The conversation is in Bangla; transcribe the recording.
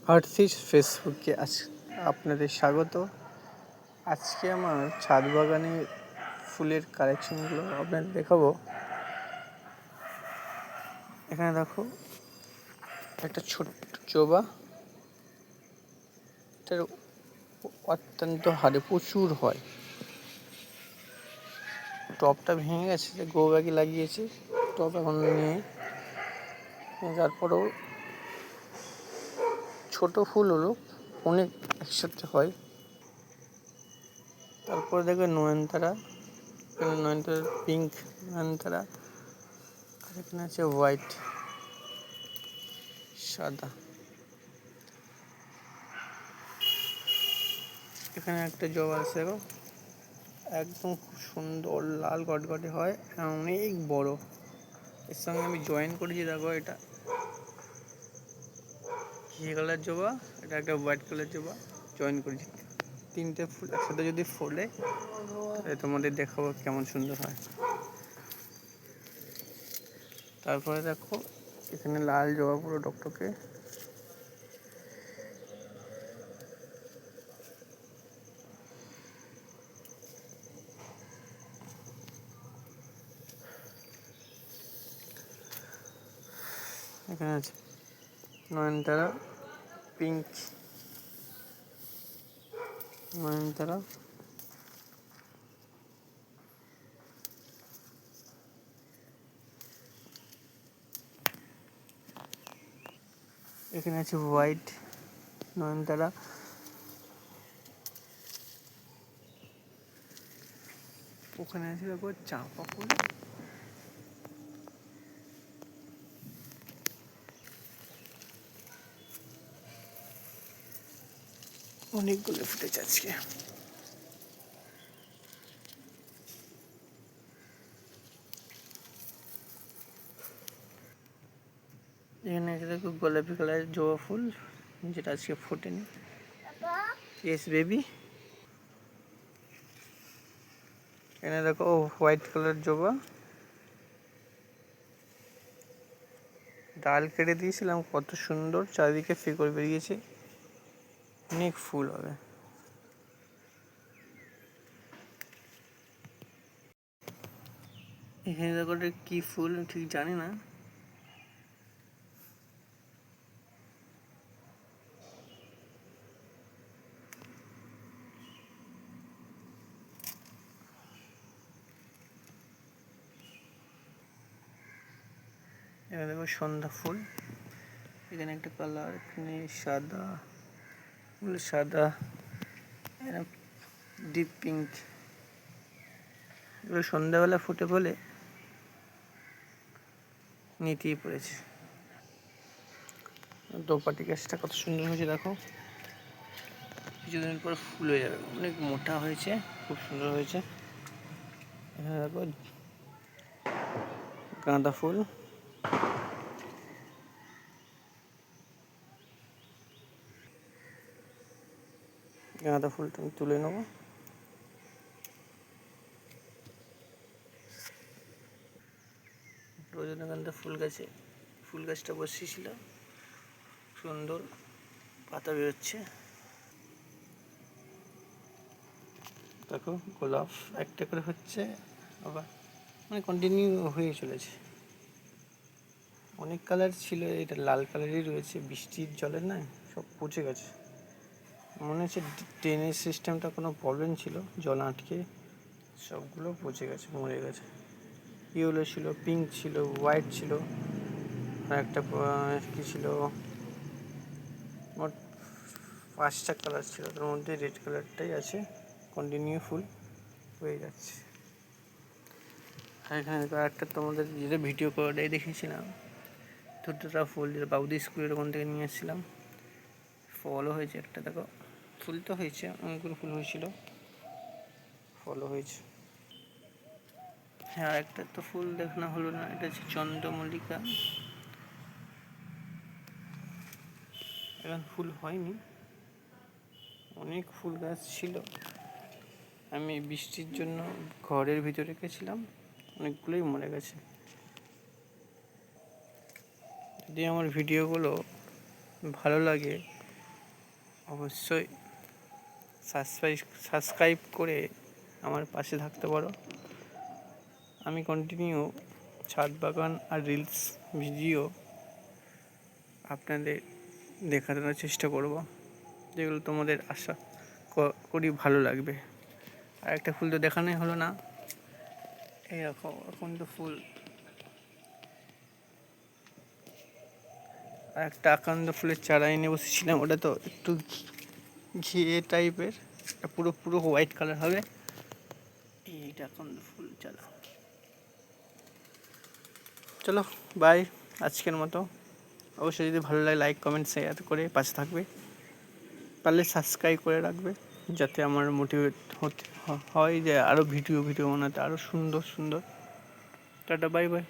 আর্থিস ফেসবুকে আপনাদের স্বাগত। আজকে আমার ছাদ বাগানের ফুলের কালেকশনগুলো আপনাদের দেখাবো। এখানে দেখো একটা ছোট্ট জবা, এটার অত্যন্ত হারে প্রচুর হয়। টবটা ভেঙে গেছে, যে গো ব্যাগে লাগিয়েছি, টব এখন নিয়ে তারপরেও ছোট ফুল হলো অনেক একসাথে হয়। তারপরে দেখবে নয়নতারা, নয়নতারা পিঙ্ক নয়নতারা, আর এখানে আছে হোয়াইট, সাদা। এখানে একটা জবা আছে গো, একদম খুব সুন্দর লাল গটগটে হয়, অনেক বড়। এর সঙ্গে আমি জয়েন করেছি, দেখো এটা ঘি কালার জবা, এটা একটা হোয়াইট কালার জবা জয়েন করেছি। তিনটে ফুল একসাথে যদি ফোলে তাহলে তোমাদের দেখাবো কেমন সুন্দর হয়। তারপরে দেখো এখানে লাল জবা পুরো টকটকে, এখানে আছে নয়নতারা পিঙ্ক, নয়নতারা, এখানে আছে হোয়াইট নয়নতারা, ওখানে আছে দেখো চাঁপা ফুল, অনেকগুলো ফুটেছে আজকে। এখানে আছে দেখো গোলাপি কালারের জবা ফুল, যেটা আজকে ফোটেনি। Yes baby. এখানে দেখো হোয়াইট কালার জবা, ডাল কেটে দিয়েছিলাম, কত সুন্দর চারিদিকে শিকড় বেরিয়েছে, অনেক ফুল হবে। এখানে দেখো কি ফুল ঠিক জানি না, এখানে দেখো সন্ধ্যা ফুল, এখানে একটা কালার, এখানে সাদা, সাদা, ডিপ পিঙ্ক। এগুলো সন্ধ্যাবেলা ফুটে বলে নিতেই পড়েছে। দোপাটি গাছটা কত সুন্দর হয়েছে দেখো, কিছুদিন পর ফুল হয়ে যাবে, অনেক মোটা হয়েছে, খুব সুন্দর হয়েছে। এখানে দেখো গাঁদা ফুল, গাঁদা ফুলটা আমি তুলে নেবো। রজনীগন্ধা ফুল গাছটা বসিয়েছিল, সুন্দর পাতা বেরোচ্ছে। দেখো গোলাপ একটা করে হচ্ছে, আবার মানে কন্টিনিউ হয়ে চলেছে। অনেক কালার ছিল, এটা লাল কালারই রয়েছে, বৃষ্টির জলে না সব পচে গেছে। মনে হচ্ছে ট্রেনের সিস্টেমটা কোনো প্রবলেম ছিল, জল আটকে সবগুলো পচে গেছে, মরে গেছে। ইয়েলো ছিল, পিঙ্ক ছিল, হোয়াইট ছিল, আর একটা কী ছিল, মোট 5টা কালার ছিল, তার মধ্যে রেড কালারটাই আছে, কন্টিনিউ ফুল হয়ে যাচ্ছে। আর এখানে একটা তোমাদের যেটা ভিডিও করাটাই দেখেছিলাম, ধুতরা ফুল, যেটা বাবুদি স্কুলের ওখান থেকে নিয়ে এসেছিলাম, ফলও হয়েছে একটা, দেখো ফুল তো হয়েছে, অনেকগুলো ফুল হয়েছিল, ফলও হয়েছে। হ্যাঁ, একটা তো ফুল দেখানো হলো না, এটা হচ্ছে চন্দ্রমল্লিকা, এখন ফুল হয়নি, অনেক ফুল গাছ ছিল, আমি বৃষ্টির জন্য ঘরের ভিতরে রেখেছিলাম, অনেকগুলোই মরে গেছে। যদি আমার ভিডিওগুলো ভালো লাগে অবশ্যই সাবস্ক্রাইব করে আমার পাশে থাকতে পারো। আমি কন্টিনিউ ছাদ বাগান আর রিলস ভিডিও আপনাদের দেখানোর চেষ্টা করব, যেগুলো তোমাদের আশা করি ভালো লাগবে। আর একটা ফুল তো দেখানোই হলো না, এরকম এখন তো ফুল আর একটা আকান্দ ফুলের চারা এনে বসেছিলাম, ওটা তো একটু ঘিয়ে টাইপের, পুরো পুরো হোয়াইট কালার হবে। এইটা আকান্দ ফুল চারা। চলো বাই আজকের মতো। অবশ্যই যদি ভালো লাগে লাইক কমেন্ট শেয়ার করে পাশে থাকবে, পারলে সাবস্ক্রাইব করে রাখবে, যাতে আমার মোটিভেট হতে হয় যে আরও ভিডিও বানাতে, আরও সুন্দর সুন্দর। Tata bye bye.